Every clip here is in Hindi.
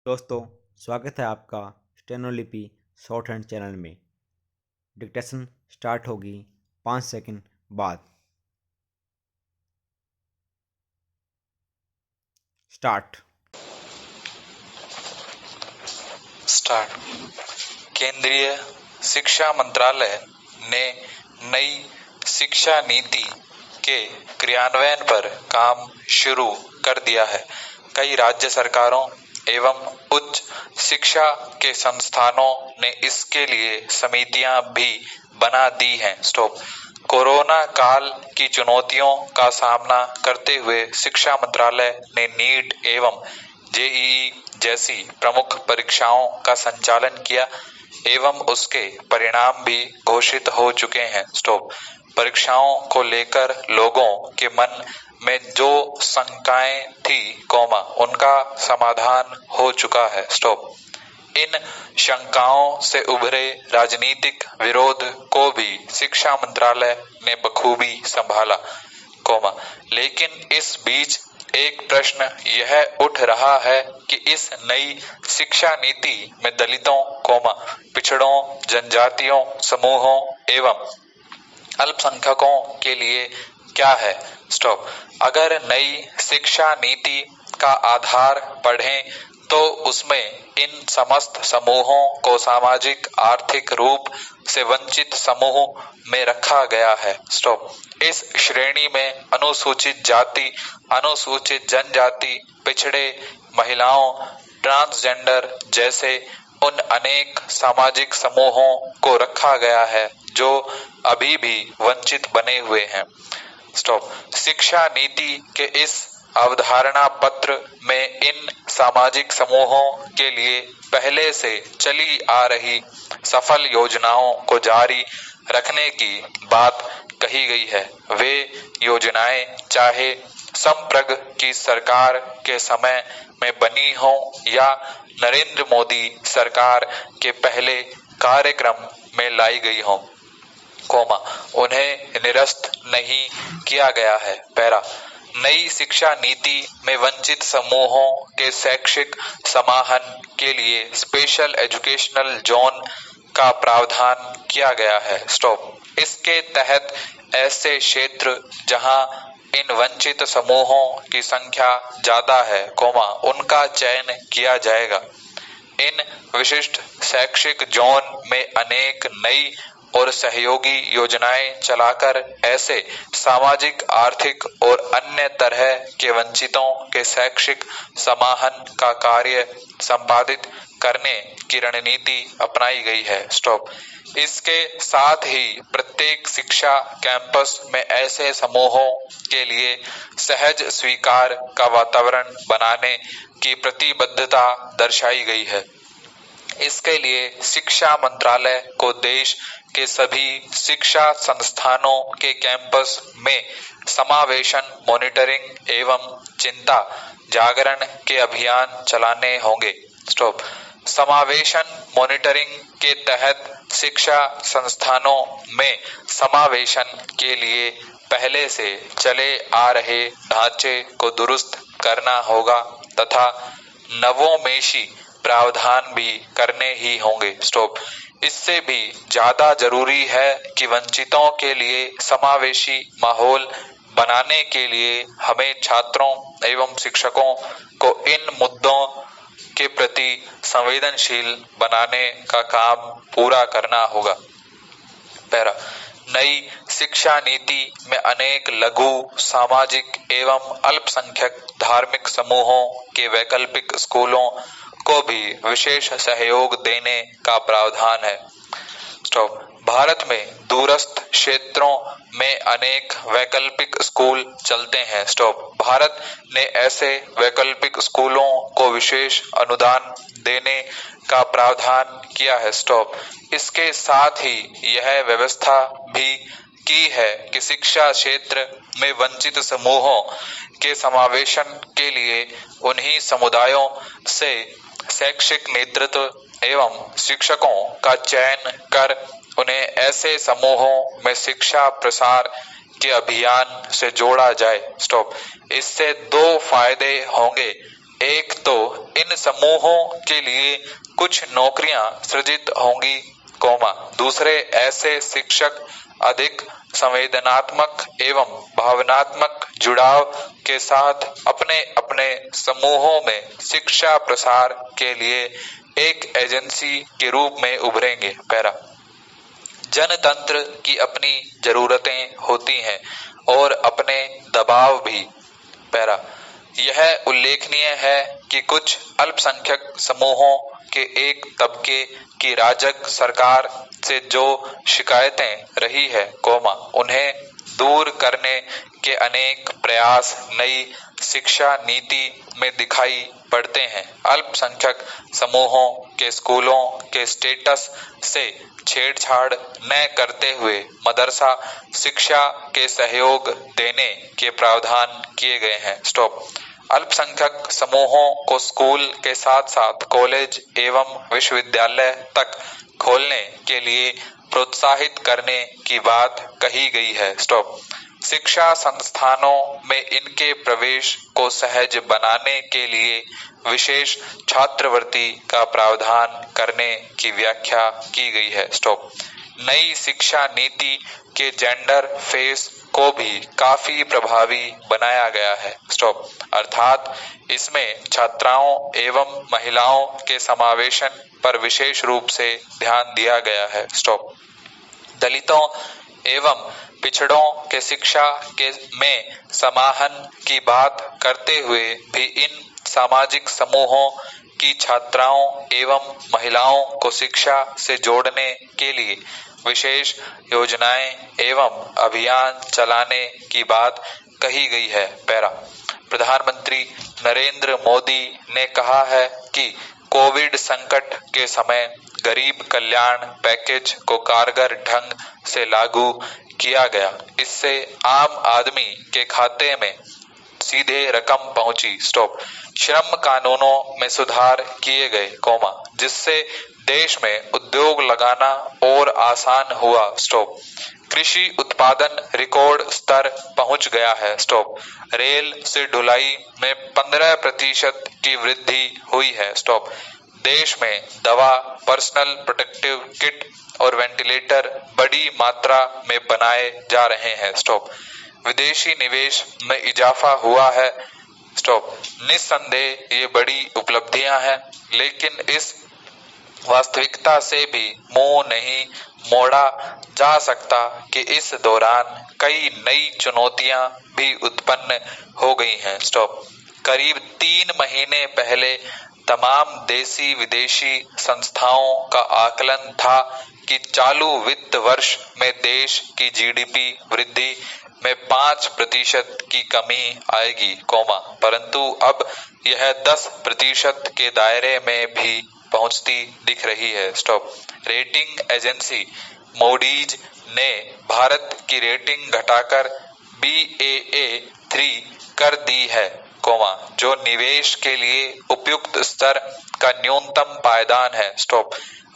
दोस्तों, स्वागत है आपका स्टेनोलिपि शॉर्ट हैंड चैनल में। डिक्टेशन स्टार्ट होगी 5 सेकंड बाद। स्टार्ट। केंद्रीय शिक्षा मंत्रालय ने नई शिक्षा नीति के क्रियान्वयन पर काम शुरू कर दिया है। कई राज्य सरकारों एवं उच्च शिक्षा के संस्थानों ने इसके लिए समितियां भी बना दी हैं। कोरोना काल की चुनौतियों का सामना करते हुए शिक्षा मंत्रालय ने नीट एवं जेईई जैसी प्रमुख परीक्षाओं का संचालन किया एवं उसके परिणाम भी घोषित हो चुके हैं। परीक्षाओं को लेकर लोगों के मन में जो शंकाएं थी, उनका समाधान हो चुका है। इन शंकाओं से उभरे राजनीतिक विरोध को भी शिक्षा मंत्रालय ने बखूबी संभाला, लेकिन इस बीच एक प्रश्न यह उठ रहा है कि इस नई शिक्षा नीति में दलितों, पिछड़ों, जनजातियों, समूहों एवं अल्पसंख्यकों के लिए क्या है। अगर नई शिक्षा नीति का आधार पढ़ें तो उसमें इन समस्त समूहों को सामाजिक आर्थिक रूप से वंचित समूह में रखा गया है। इस श्रेणी में अनुसूचित जाति, अनुसूचित जनजाति, पिछड़े, महिलाओं, ट्रांसजेंडर जैसे उन अनेक सामाजिक समूहों को रखा गया है जो अभी भी वंचित बने हुए हैं। शिक्षा नीति के इस अवधारणा पत्र में इन सामाजिक समूहों के लिए पहले से चली आ रही सफल योजनाओं को जारी रखने की बात कही गई है। वे योजनाएं चाहे संप्रग की सरकार के समय में बनी हो या नरेंद्र मोदी सरकार के पहले कार्यक्रम में लाई गई हो, उन्हें निरस्त नहीं किया गया है। नई शिक्षा नीति में वंचित समूहों के शैक्षिक समाहन के लिए स्पेशल एजुकेशनल जोन का प्रावधान किया गया है। इसके तहत ऐसे क्षेत्र जहां इन वंचित समूहों की संख्या ज्यादा है, उनका चयन किया जाएगा। इन विशिष्ट शैक्षिक जोन में अनेक नई और सहयोगी योजनाएं चलाकर ऐसे सामाजिक, आर्थिक और अन्य तरह के वंचितों के शैक्षिक समाहन का कार्य संपादित करने की रणनीति अपनाई गई है। इसके साथ ही प्रत्येक शिक्षा कैंपस में ऐसे समूहों के लिए सहज स्वीकार का वातावरण बनाने की प्रतिबद्धता दर्शाई गई है। इसके लिए शिक्षा मंत्रालय को देश के सभी शिक्षा संस्थानों के कैंपस में समावेशन, मॉनिटरिंग एवं चिंता जागरण के अभियान चलाने होंगे। समावेशन मॉनिटरिंग के तहत शिक्षा संस्थानों में समावेशन के लिए पहले से चले आ रहे ढांचे को दुरुस्त करना होगा तथा नवोन्मेषी प्रावधान भी करने ही होंगे। इससे भी ज्यादा जरूरी है कि वंचितों के लिए समावेशी माहौल बनाने के लिए हमें छात्रों एवं शिक्षकों को इन मुद्दों के प्रति संवेदनशील बनाने का काम पूरा करना होगा। नई शिक्षा नीति में अनेक लघु, सामाजिक एवं अल्पसंख्यक धार्मिक समूहों के वैकल्पिक स्कूलों को भी विशेष सहयोग देने का प्रावधान है। भारत में दूरस्थ क्षेत्रों में अनेक वैकल्पिक स्कूल चलते हैं। भारत ने ऐसे वैकल्पिक स्कूलों को विशेष अनुदान देने का प्रावधान किया है। इसके साथ ही यह व्यवस्था भी की है कि शिक्षा क्षेत्र में वंचित समूहों के समावेशन के लिए उन्हीं समुदायों से शैक्षिक नेतृत्व एवं शिक्षकों का चयन कर उन्हें ऐसे समूहों में शिक्षा प्रसार के अभियान से जोड़ा जाए। इससे दो फायदे होंगे। एक तो इन समूहों के लिए कुछ नौकरियां सृजित होंगी, दूसरे ऐसे शिक्षक अधिक संवेदनात्मक एवं भावनात्मक जुड़ाव के साथ अपने अपने समूहों में शिक्षा प्रसार के लिए एक एजेंसी के रूप में उभरेंगे। पैरा जनतंत्र की अपनी जरूरतें होती हैं और अपने दबाव भी। पैरा यह उल्लेखनीय है कि कुछ अल्पसंख्यक समूहों के एक तबके की राजग सरकार से जो शिकायतें रही है, उन्हें दूर करने के अनेक प्रयास नई शिक्षा नीति में दिखाई पड़ते हैं। अल्पसंख्यक समूहों के स्कूलों के स्टेटस से छेड़छाड़ न करते हुए मदरसा शिक्षा के सहयोग देने के प्रावधान किए गए हैं। अल्पसंख्यक समूहों को स्कूल के साथ साथ कॉलेज एवं विश्वविद्यालय तक खोलने के लिए प्रोत्साहित करने की बात कही गई है। शिक्षा संस्थानों में इनके प्रवेश को सहज बनाने के लिए विशेष छात्रवृत्ति का प्रावधान करने की व्याख्या की गई है। नई शिक्षा नीति के जेंडर फेस को भी काफी प्रभावी बनाया गया है। अर्थात इसमें छात्राओं एवं महिलाओं के समावेशन पर विशेष रूप से ध्यान दिया गया है। दलितों एवं पिछड़ों के शिक्षा के में समाहन की बात करते हुए भी इन सामाजिक समूहों की छात्राओं एवं महिलाओं को शिक्षा से जोड़ने के लिए विशेष योजनाएं एवं अभियान चलाने की बात कही गई है। प्रधानमंत्री नरेंद्र मोदी ने कहा है कि कोविड संकट के समय गरीब कल्याण पैकेज को कारगर ढंग से लागू किया गया। इससे आम आदमी के खाते में सीधे रकम पहुंची। श्रम कानूनों में सुधार किए गए, जिससे देश में उद्योग लगाना और आसान हुआ। कृषि उत्पादन रिकॉर्ड स्तर पहुंच गया है। रेल से ढुलाई में 15% की वृद्धि हुई है। देश में दवा, पर्सनल प्रोटेक्टिव किट और वेंटिलेटर बड़ी मात्रा में बनाए जा रहे हैं। विदेशी निवेश में इजाफा हुआ है। निस्संदेह ये बड़ी उपलब्धियां हैं, लेकिन इस वास्तविकता से भी मुंह नहीं मोड़ा जा सकता कि इस दौरान कई नई चुनौतियां भी उत्पन्न हो गई हैं। करीब 3 महीने पहले तमाम देसी विदेशी संस्थाओं का आकलन था कि चालू वित्त वर्ष में देश की जीडीपी वृद्धि में 5% की कमी आएगी, परंतु अब यह 10% के दायरे में भी पहुंचती दिख रही है। रेटिंग एजेंसी मूडीज ने भारत की रेटिंग घटाकर Baa3 कर दी है, जो निवेश के लिए उपयुक्त स्तर का न्यूनतम पायदान है।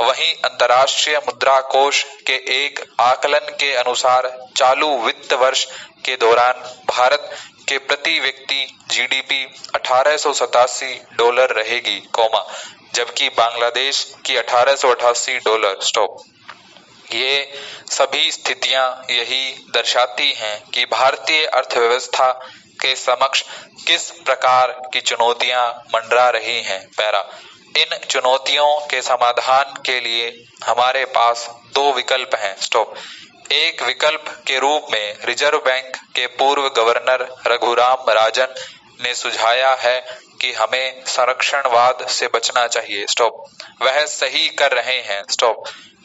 वहीं अंतर्राष्ट्रीय मुद्रा कोष के एक आकलन के अनुसार चालू वित्त वर्ष के दौरान भारत के प्रति व्यक्ति जीडीपी $1887 रहेगी, जबकि बांग्लादेश की $1888। ये सभी स्थितियां यही दर्शाती हैं कि भारतीय अर्थव्यवस्था के समक्ष किस प्रकार की चुनौतियां मंडरा रही हैं। इन चुनौतियों के समाधान के लिए हमारे पास 2 विकल्प हैं। एक विकल्प के रूप में रिजर्व बैंक के पूर्व गवर्नर रघुराम राजन ने सुझाया है कि हमें संरक्षणवाद से बचना चाहिए। वह सही कर रहे हैं।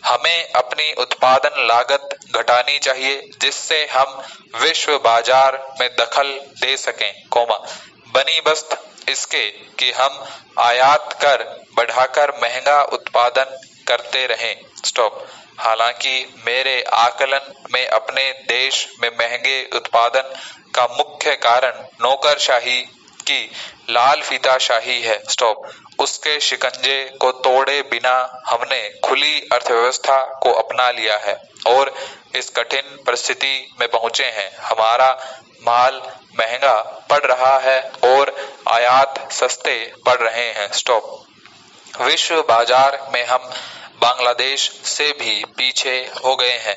हमें अपनी उत्पादन लागत घटानी चाहिए, जिससे हम विश्व बाजार में दखल दे सकें, बनीबस्त इसके कि हम आयात कर बढ़ाकर महंगा उत्पादन करते रहें। हालांकि मेरे आकलन में अपने देश में महंगे उत्पादन का मुख्य कारण नौकरशाही की लाल फीताशाही है। उसके शिकंजे को तोड़े बिना हमने खुली अर्थव्यवस्था को अपना लिया है और इस कठिन परिस्थिति में पहुंचे हैं। हमारा माल महंगा पड़ रहा है और आयात सस्ते पड़ रहे हैं। स्टॉप। विश्व बाजार में हम बांग्लादेश से भी पीछे हो गए हैं।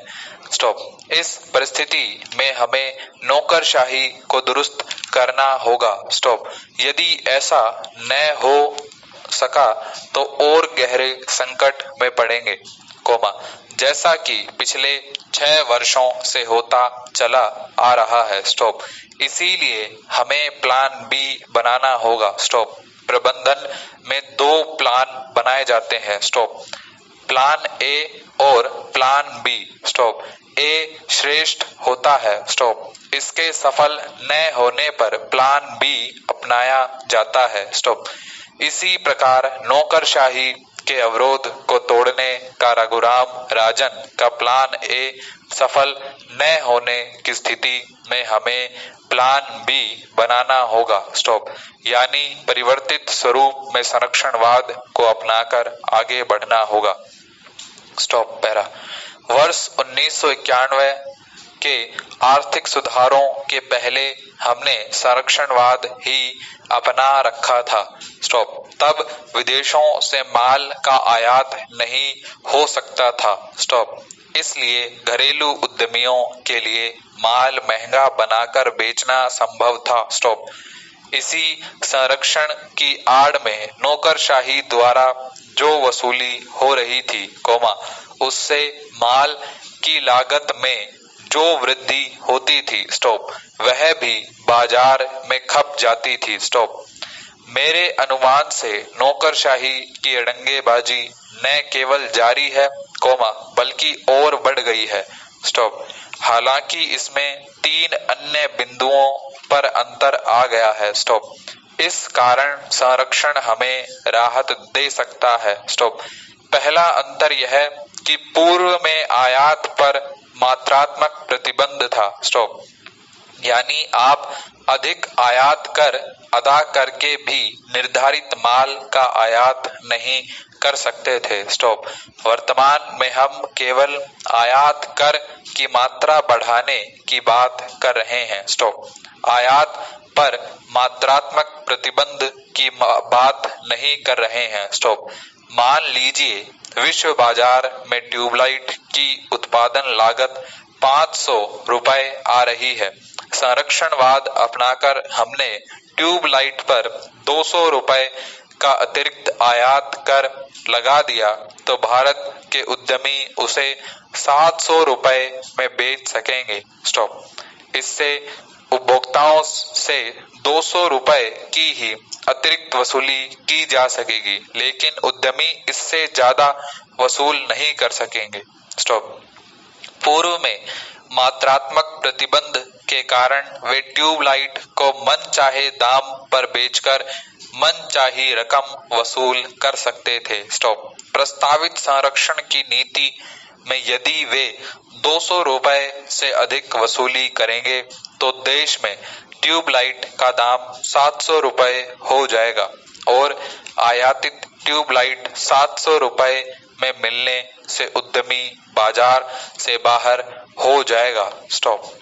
स्टॉप। इस परिस्थिति में हमें नौकरशाही को दुरुस्त करना होगा। स्टॉप। यदि ऐसा न हो सका तो और गहरे संकट में पड़ेंगे, कोमा, जैसा कि पिछले 6 वर्षों से होता चला आ रहा है। स्टॉप। इसीलिए हमें प्लान बी बनाना होगा। स्टॉप। प्रबंधन में 2 प्लान बनाए जाते हैं। स्टॉप। प्लान ए और प्लान बी। स्टॉप। ए श्रेष्ठ होता है। स्टॉप। इसके सफल न होने पर प्लान बी अपनाया जाता है। स्टॉप। इसी प्रकार नौकरशाही के अवरोध को तोड़ने का रघुराम राजन का प्लान ए सफल न होने की स्थिति में हमें प्लान बी बनाना होगा। स्टॉप। यानी परिवर्तित स्वरूप में संरक्षणवाद को अपनाकर आगे बढ़ना होगा। स्टॉप। पैरा। वर्ष 1991 के आर्थिक सुधारों के पहले हमने संरक्षणवाद ही अपना रखा था। स्टॉप। तब विदेशों से माल का आयात नहीं हो सकता था। स्टॉप। इसलिए घरेलू उद्यमियों के लिए माल महंगा बनाकर बेचना संभव था। स्टॉप। इसी संरक्षण की आड़ में नौकरशाही द्वारा जो वसूली हो रही थी, कोमा, उससे माल की लागत में जो वृद्धि होती थी, स्टॉप, वह भी बाजार में खप जाती थी। स्टॉप। मेरे अनुमान से नौकरशाही की अड़ंगेबाजी न केवल जारी है, कोमा, बल्कि और बढ़ गई है। स्टॉप। हालांकि इसमें 3 अन्य बिंदुओं पर अंतर आ गया है। स्टॉप। इस कारण संरक्षण हमें राहत दे सकता है। स्टॉप। पहला अंतर यह कि पूर्व में आयात पर मात्रात्मक प्रतिबंध था। स्टॉप। यानी आप अधिक आयात कर अदा करके भी निर्धारित माल का आयात नहीं कर सकते थे। स्टॉप। वर्तमान में हम केवल आयात कर की मात्रा बढ़ाने की बात कर रहे हैं। स्टॉप। आयात पर मात्रात्मक प्रतिबंध की बात नहीं कर रहे हैं। स्टॉप। मान लीजिए विश्व बाजार में ट्यूबलाइट की उत्पादन लागत 500 रुपए आ रही है। संरक्षणवाद अपनाकर हमने ट्यूबलाइट पर 200 रुपए का अतिरिक्त आयात कर लगा दिया तो भारत के उद्यमी उसे 700 रुपए में बेच सकेंगे। स्टॉप। इससे उपभोक्ताओं से 200 रुपए की ही अतिरिक्त वसूली की जा सकेगी, लेकिन उद्यमी इससे ज्यादा वसूल नहीं कर सकेंगे। स्टॉप। पूर्व में मात्रात्मक प्रतिबंध के कारण वे ट्यूबलाइट को मनचाहे दाम पर बेचकर मनचाही रकम वसूल कर सकते थे। स्टॉप। प्रस्तावित संरक्षण की नीति में यदि वे 200 रुपए से अधिक वसूली करेंगे तो देश में ट्यूबलाइट का दाम 700 रुपए हो जाएगा और आयातित ट्यूबलाइट 700 रुपए में मिलने से उद्यमी बाजार से बाहर हो जाएगा। स्टॉप।